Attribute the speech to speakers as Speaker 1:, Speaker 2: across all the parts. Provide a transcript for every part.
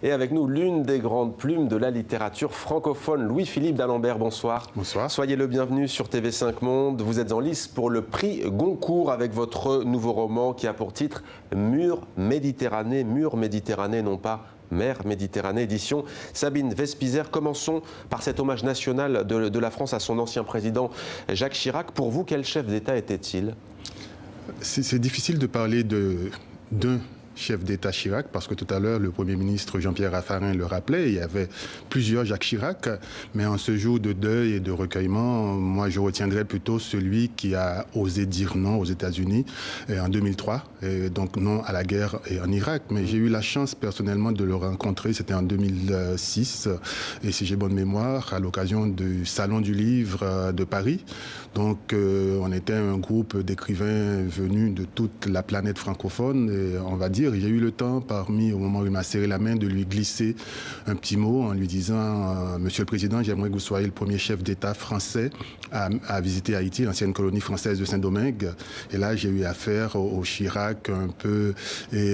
Speaker 1: Et avec nous, l'une des grandes plumes de la littérature francophone, Louis-Philippe d'Alembert, bonsoir.
Speaker 2: Bonsoir.
Speaker 1: Soyez le bienvenu sur TV5 Monde. Vous êtes en lice pour le prix Goncourt avec votre nouveau roman qui a pour titre Mur Méditerranée, non pas Mer Méditerranée, édition Sabine Vespizer. Commençons par cet hommage national de la France à son ancien président Jacques Chirac. Pour vous, quel chef d'État était-il?
Speaker 2: C'est difficile de parler d'un chef d'État Chirac, parce que tout à l'heure, le Premier ministre Jean-Pierre Raffarin le rappelait, il y avait plusieurs Jacques Chirac, mais en ce jour de deuil et de recueillement, moi je retiendrai plutôt celui qui a osé dire non aux États-Unis en 2003, et donc non à la guerre en Irak. Mais j'ai eu la chance personnellement de le rencontrer, c'était en 2006, et si j'ai bonne mémoire, à l'occasion du Salon du Livre de Paris. Donc on était un groupe d'écrivains venus de toute la planète francophone, et on va dire, j'ai eu le temps, au moment où il m'a serré la main, de lui glisser un petit mot en lui disant « Monsieur le Président, j'aimerais que vous soyez le premier chef d'État français à visiter Haïti, l'ancienne colonie française de Saint-Domingue. » Et là, j'ai eu affaire au Chirac un peu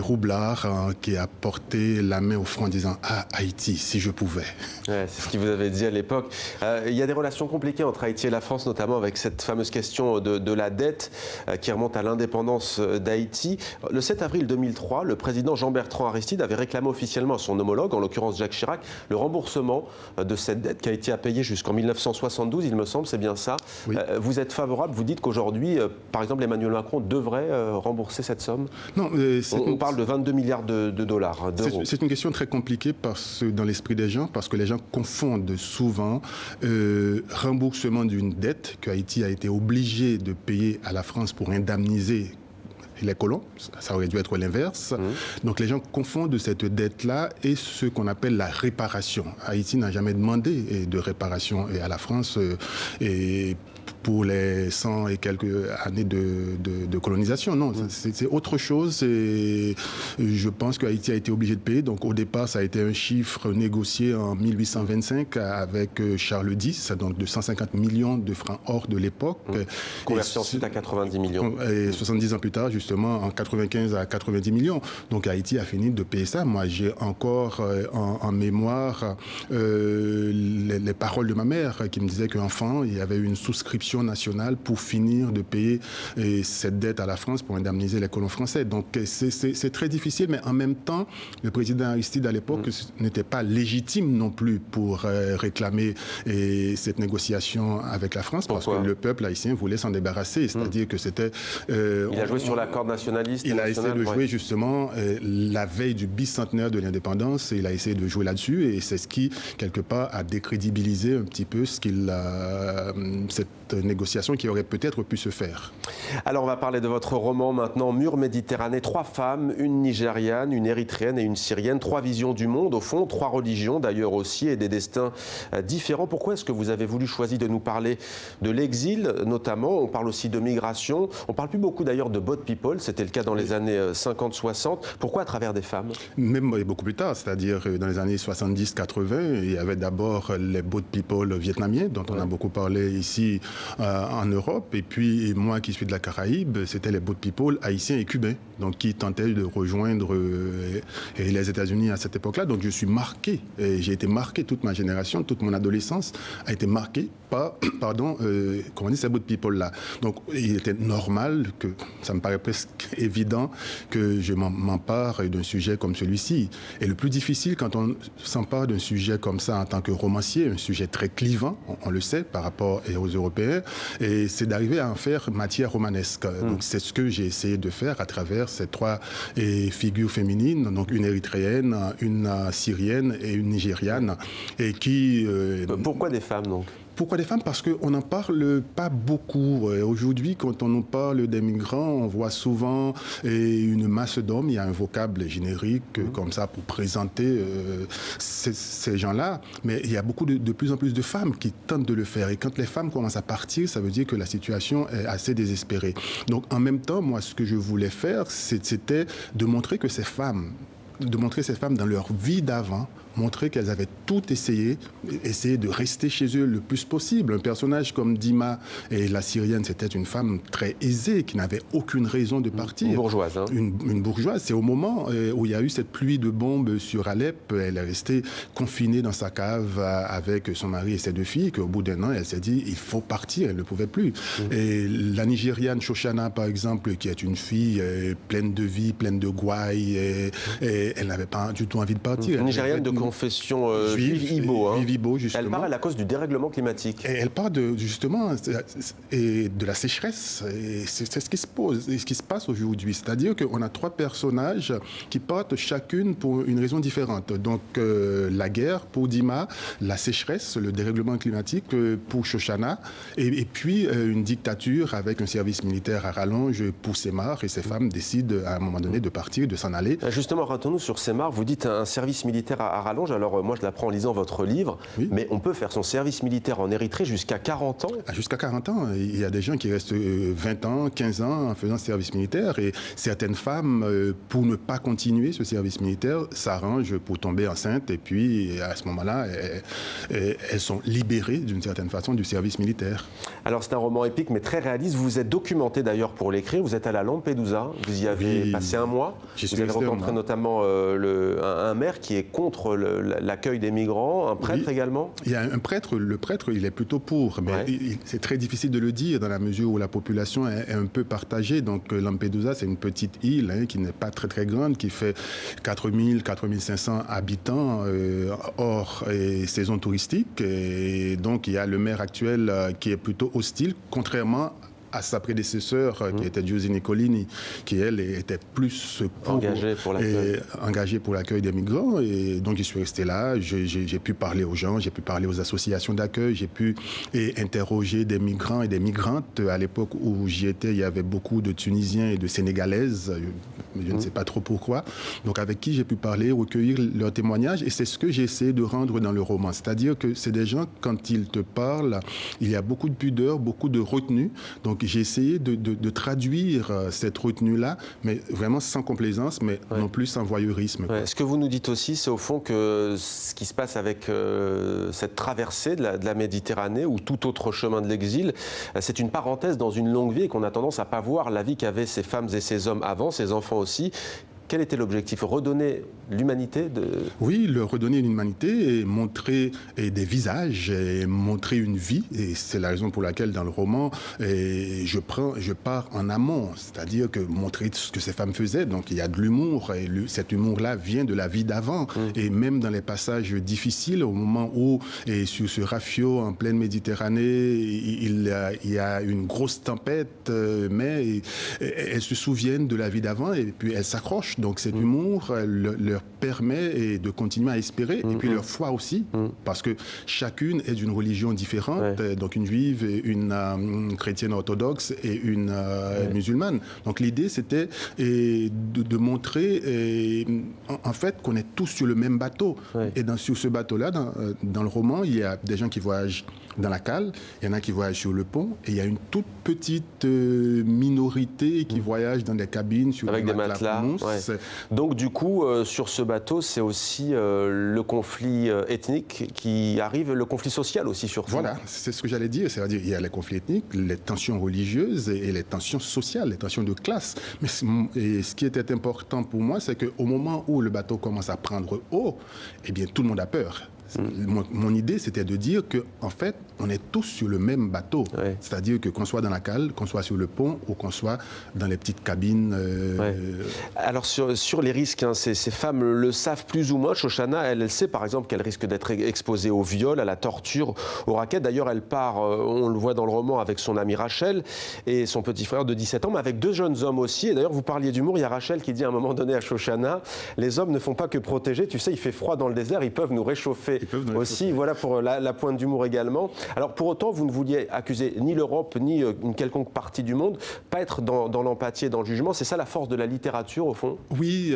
Speaker 2: roublard qui a porté la main au front en disant « Ah, Haïti, si je pouvais. »
Speaker 1: Ouais, c'est ce qu'il vous avait dit à l'époque. Il y a des relations compliquées entre Haïti et la France, notamment avec cette fameuse question de la dette qui remonte à l'indépendance d'Haïti. Le 7 avril 2003, le président Jean-Bertrand Aristide avait réclamé officiellement à son homologue, en l'occurrence Jacques Chirac, le remboursement de cette dette qui a été à payer jusqu'en 1972, il me semble, c'est bien ça. Oui. Vous êtes favorable, vous dites qu'aujourd'hui, par exemple, Emmanuel Macron devrait rembourser cette somme? Non, on parle de 22 milliards de dollars, d'euros.
Speaker 2: C'est une question très compliquée dans l'esprit des gens, parce que les gens confondent souvent remboursement d'une dette que Haïti a été obligé de payer à la France pour indemniser les colons, ça aurait dû être l'inverse. Donc les gens confondent cette dette-là et ce qu'on appelle la réparation. Haïti n'a jamais demandé de réparation à la France et pour les 100 et quelques années de colonisation. Non, c'est autre chose. Et je pense qu'Haïti a été obligé de payer. Donc au départ, ça a été un chiffre négocié en 1825 avec Charles X, donc de 150 millions de francs or de l'époque.
Speaker 1: Converti ensuite à 90 millions.
Speaker 2: Et 70 ans plus tard, justement, en 95 à 90 millions. Donc Haïti a fini de payer ça. Moi, j'ai encore en mémoire les paroles de ma mère qui me disait qu'enfant, il y avait une souscription nationale pour finir de payer cette dette à la France pour indemniser les colons français. Donc c'est très difficile, mais en même temps, le président Aristide à l'époque n'était pas légitime non plus pour réclamer cette négociation avec la France.
Speaker 1: Pourquoi?
Speaker 2: Parce que le peuple haïtien voulait s'en débarrasser. C'est-à-dire que c'était...
Speaker 1: il a joué sur la corde nationaliste.
Speaker 2: Il a essayé de jouer justement la veille du bicentenaire de l'indépendance, il a essayé de jouer là-dessus, et c'est ce qui, quelque part, a décrédibilisé un petit peu cette négociation qui aurait peut-être pu se faire.
Speaker 1: Alors on va parler de votre roman maintenant, Mur Méditerranée. 3 femmes, une Nigériane, une Érythréenne et une Syrienne. 3 visions du monde, au fond, 3 religions d'ailleurs aussi, et des destins différents. Pourquoi est-ce que vous avez voulu choisir de nous parler de l'exil, notamment? On parle aussi de migration. On parle plus beaucoup d'ailleurs de boat people, c'était le cas dans les années 50-60. Pourquoi à travers des femmes? Même
Speaker 2: beaucoup plus tard, c'est-à-dire dans les années 70-80, il y avait d'abord les boat people vietnamiens, dont on a beaucoup parlé ici en Europe, et puis moi qui suis de la Caraïbe, c'était les boat people haïtiens et cubains, donc qui tentaient de rejoindre les États-Unis à cette époque-là. Donc je suis marqué, et j'ai été marqué, toute ma génération, toute mon adolescence a été marquée par, comment on dit, ces boat people-là. Donc il était normal que, ça me paraît presque évident, que je m'empare d'un sujet comme celui-ci. Et le plus difficile quand on s'empare d'un sujet comme ça en tant que romancier, un sujet très clivant, on le sait, par rapport aux Européens, et c'est d'arriver à en faire matière romanesque. Donc c'est ce que j'ai essayé de faire à travers ces 3 figures féminines, donc une érythréenne, une syrienne et une nigériane, et qui...
Speaker 1: Pourquoi des femmes donc?
Speaker 2: Pourquoi des femmes? Parce qu'on n'en parle pas beaucoup. Aujourd'hui, quand on nous parle des migrants, on voit souvent une masse d'hommes. Il y a un vocable générique comme ça pour présenter ces gens-là. Mais il y a de plus en plus de femmes qui tentent de le faire. Et quand les femmes commencent à partir, ça veut dire que la situation est assez désespérée. Donc en même temps, moi, ce que je voulais faire, c'était de montrer que ces femmes de montrer ces femmes dans leur vie d'avant, montrer qu'elles avaient tout essayé, essayer de rester chez eux le plus possible. Un personnage comme Dima et la Syrienne, c'était une femme très aisée qui n'avait aucune raison de partir.
Speaker 1: Une bourgeoise. Hein.
Speaker 2: Une bourgeoise. C'est au moment où il y a eu cette pluie de bombes sur Alep, elle est restée confinée dans sa cave avec son mari et ses 2 filles, qu'au bout d'1 an, elle s'est dit il faut partir, elle ne pouvait plus. Et la Nigériane Shoshana, par exemple, qui est une fille pleine de vie, pleine de gouaille, et elle n'avait pas du tout envie de partir.
Speaker 1: Une Nigériane de confession juive Ibo. Hein.
Speaker 2: Ibo, justement.
Speaker 1: Elle parle à cause du dérèglement climatique.
Speaker 2: Et elle parle justement de la sécheresse. C'est ce qui se pose, et ce qui se passe aujourd'hui. C'est-à-dire qu'on a 3 personnages qui partent chacune pour une raison différente. Donc la guerre pour Dima, la sécheresse, le dérèglement climatique pour Shoshana, et puis une dictature avec un service militaire à rallonge pour Semar. Et ces femmes décident à un moment donné de partir, de s'en aller.
Speaker 1: Justement, rappelons-nous sur Semar, vous dites un service militaire à rallonge. Alors moi je l'apprends en lisant votre livre, oui. Mais on peut faire son service militaire en Érythrée jusqu'à 40 ans.
Speaker 2: Jusqu'à 40 ans. Il y a des gens qui restent 20 ans, 15 ans en faisant ce service militaire, et certaines femmes, pour ne pas continuer ce service militaire, s'arrangent pour tomber enceinte, et puis à ce moment-là, elles sont libérées d'une certaine façon du service militaire.
Speaker 1: Alors c'est un roman épique mais très réaliste. Vous vous êtes documenté d'ailleurs pour l'écrire. Vous êtes à la Lampedusa, vous y avez passé un mois. Vous avez rencontré notamment un maire qui est contre l'accueil des migrants, un prêtre également.
Speaker 2: Il y a un prêtre, le prêtre il est plutôt pour, mais c'est très difficile de le dire dans la mesure où la population est un peu partagée. Donc Lampedusa, c'est une petite île qui n'est pas très grande, qui fait 4000, 4500 habitants hors saison touristique. Et donc il y a le maire actuel qui est plutôt hostile, contrairement à sa prédécesseur qui était Giusy Nicolini, qui elle était plus engagée pour l'accueil des migrants. Et donc je suis resté là, j'ai pu parler aux gens, j'ai pu parler aux associations d'accueil, j'ai pu interroger des migrants et des migrantes. À l'époque où j'y étais, il y avait beaucoup de Tunisiens et de Sénégalaises, je ne sais pas trop pourquoi, donc avec qui j'ai pu parler, recueillir leurs témoignages, et c'est ce que j'ai essayé de rendre dans le roman. C'est-à-dire que c'est des gens, quand ils te parlent, il y a beaucoup de pudeur, beaucoup de retenue. Donc j'ai essayé de traduire cette retenue-là, mais vraiment sans complaisance, mais non plus sans voyeurisme.
Speaker 1: Ce que vous nous dites aussi, c'est au fond que ce qui se passe avec cette traversée de la Méditerranée ou tout autre chemin de l'exil, c'est une parenthèse dans une longue vie et qu'on a tendance à ne pas voir la vie qu'avaient ces femmes et ces hommes avant, ces enfants aussi. Quel était l'objectif? Redonner l'humanité
Speaker 2: Oui, leur redonner une humanité et montrer des visages, et montrer une vie. Et c'est la raison pour laquelle, dans le roman, je pars en amont, c'est-à-dire que montrer ce que ces femmes faisaient. Donc il y a de l'humour, et cet humour-là vient de la vie d'avant. Et même dans les passages difficiles, au moment où, sur ce rafio en pleine Méditerranée, il y a une grosse tempête, mais elles se souviennent de la vie d'avant et puis elles s'accrochent. Donc cet humour leur permet de continuer à espérer, et puis leur foi aussi, parce que chacune est d'une religion différente, donc une juive, une chrétienne orthodoxe et une musulmane. Donc l'idée c'était de montrer en fait qu'on est tous sur le même bateau. Et sur ce bateau-là, dans le roman, il y a des gens qui voyagent dans la cale, il y en a qui voyagent sur le pont, et il y a une toute petite minorité qui voyage dans des cabines sur
Speaker 1: avec des matelas. Donc du coup, sur ce bateau, c'est aussi le conflit ethnique qui arrive, le conflit social aussi surtout.
Speaker 2: Voilà, c'est ce que j'allais dire. C'est-à-dire il y a les conflits ethniques, les tensions religieuses et les tensions sociales, les tensions de classe. Mais ce qui était important pour moi, c'est qu'au moment où le bateau commence à prendre eau, eh bien tout le monde a peur. Mon idée, c'était de dire qu'en fait, on est tous sur le même bateau. C'est-à-dire que qu'on soit dans la cale, qu'on soit sur le pont ou qu'on soit dans les petites cabines.
Speaker 1: Alors, sur les risques, ces femmes le savent plus ou moins. Shoshana, elle sait par exemple qu'elle risque d'être exposée au viol, à la torture, au racket. D'ailleurs, elle part, on le voit dans le roman, avec son amie Rachel et son petit frère de 17 ans, mais avec 2 jeunes hommes aussi. Et d'ailleurs, vous parliez d'humour. Il y a Rachel qui dit à un moment donné à Shoshana, les hommes ne font pas que protéger. Tu sais, il fait froid dans le désert, ils peuvent nous réchauffer. retrouver aussi. Voilà pour la pointe d'humour également. Alors pour autant, vous ne vouliez accuser ni l'Europe ni une quelconque partie du monde, pas être dans l'empathie et dans le jugement. C'est ça la force de la littérature au fond?
Speaker 2: Oui,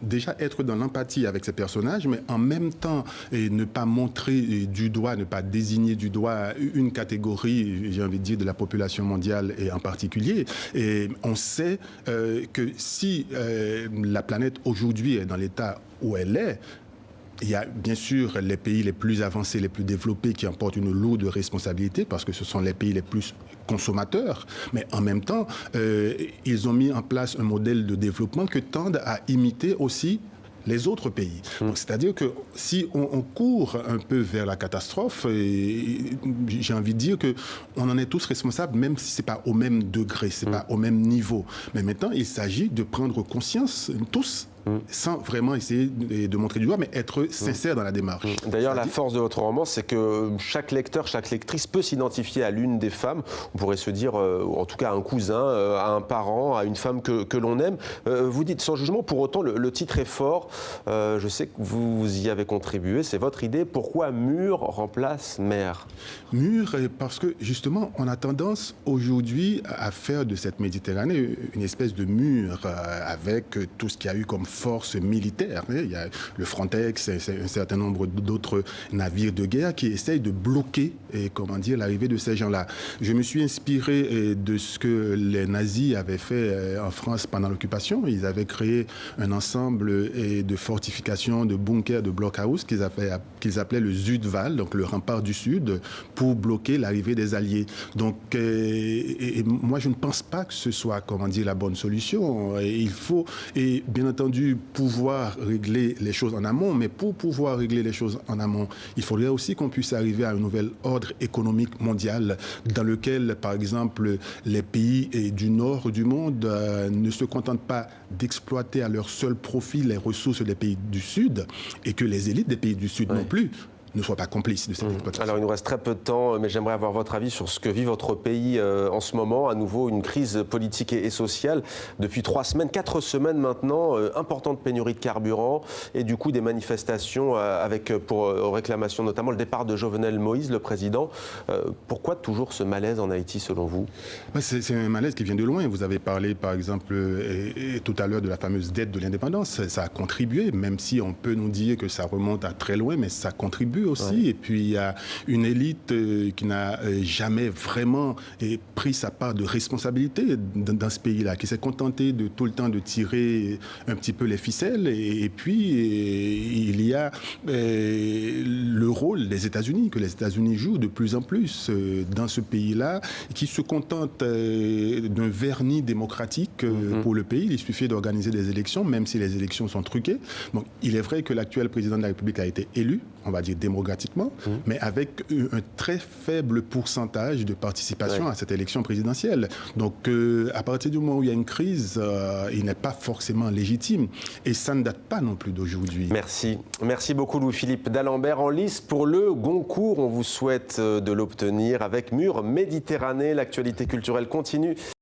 Speaker 2: déjà être dans l'empathie avec ces personnages, mais en même temps ne pas montrer du doigt, ne pas désigner du doigt une catégorie, j'ai envie de dire, de la population mondiale et en particulier. Et on sait que si la planète aujourd'hui est dans l'état où elle est, il y a bien sûr les pays les plus avancés, les plus développés qui en portent une lourde responsabilité parce que ce sont les pays les plus consommateurs. Mais en même temps, ils ont mis en place un modèle de développement que tendent à imiter aussi les autres pays. C'est-à-dire que si on court un peu vers la catastrophe, j'ai envie de dire qu'on en est tous responsables, même si ce n'est pas au même degré, ce n'est pas au même niveau. Mais maintenant, il s'agit de prendre conscience, tous, sans vraiment essayer de montrer du doigt, mais être sincère dans la démarche.
Speaker 1: D'ailleurs, la force de votre roman, c'est que chaque lecteur, chaque lectrice peut s'identifier à l'une des femmes. On pourrait se dire, en tout cas à un cousin, à un parent, à une femme que l'on aime. Vous dites sans jugement, pour autant, le titre est fort. Je sais que vous y avez contribué, c'est votre idée. Pourquoi Mur remplace Mer?
Speaker 2: Mur, parce que justement, on a tendance aujourd'hui à faire de cette Méditerranée une espèce de mur avec tout ce qu'il y a eu comme force militaire. Il y a le Frontex, un certain nombre d'autres navires de guerre qui essayent de bloquer l'arrivée de ces gens-là. Je me suis inspiré de ce que les nazis avaient fait en France pendant l'occupation. Ils avaient créé un ensemble de fortifications, de bunkers, de blockhouse qu'ils appelaient le Südwall, donc le rempart du Sud, pour bloquer l'arrivée des Alliés. Donc, moi, je ne pense pas que ce soit, la bonne solution. Il faut, et bien entendu, pouvoir régler les choses en amont, mais pour pouvoir régler les choses en amont, il faudrait aussi qu'on puisse arriver à un nouvel ordre économique mondial dans lequel, par exemple, les pays du nord du monde ne se contentent pas d'exploiter à leur seul profit les ressources des pays du sud et que les élites des pays du sud non plus ne soient pas complices de cette exploitation.
Speaker 1: Alors il nous reste très peu de temps, mais j'aimerais avoir votre avis sur ce que vit votre pays en ce moment. À nouveau, une crise politique et sociale depuis 3 semaines, 4 semaines maintenant, importante pénurie de carburant et du coup des manifestations pour réclamation notamment le départ de Jovenel Moïse, le président. Pourquoi toujours ce malaise en Haïti selon vous?
Speaker 2: C'est un malaise qui vient de loin. Vous avez parlé par exemple tout à l'heure de la fameuse dette de l'indépendance. Ça a contribué, même si on peut nous dire que ça remonte à très loin, mais ça contribue aussi. Et puis il y a une élite qui n'a jamais vraiment pris sa part de responsabilité dans ce pays-là, qui s'est contentée de tout le temps de tirer un petit peu les ficelles. Et puis il y a le rôle des États-Unis, que les États-Unis jouent de plus en plus dans ce pays-là, qui se contente d'un vernis démocratique pour le pays. Il suffit d'organiser des élections, même si les élections sont truquées. Donc il est vrai que l'actuel président de la République a été élu, on va dire démocratiquement, mais avec un très faible pourcentage de participation à cette élection présidentielle. Donc, à partir du moment où il y a une crise, il n'est pas forcément légitime. Et ça ne date pas non plus d'aujourd'hui.
Speaker 1: Merci. Merci beaucoup Louis-Philippe d'Alembert en lice pour le Goncourt. On vous souhaite de l'obtenir avec Mur Méditerranée. L'actualité culturelle continue.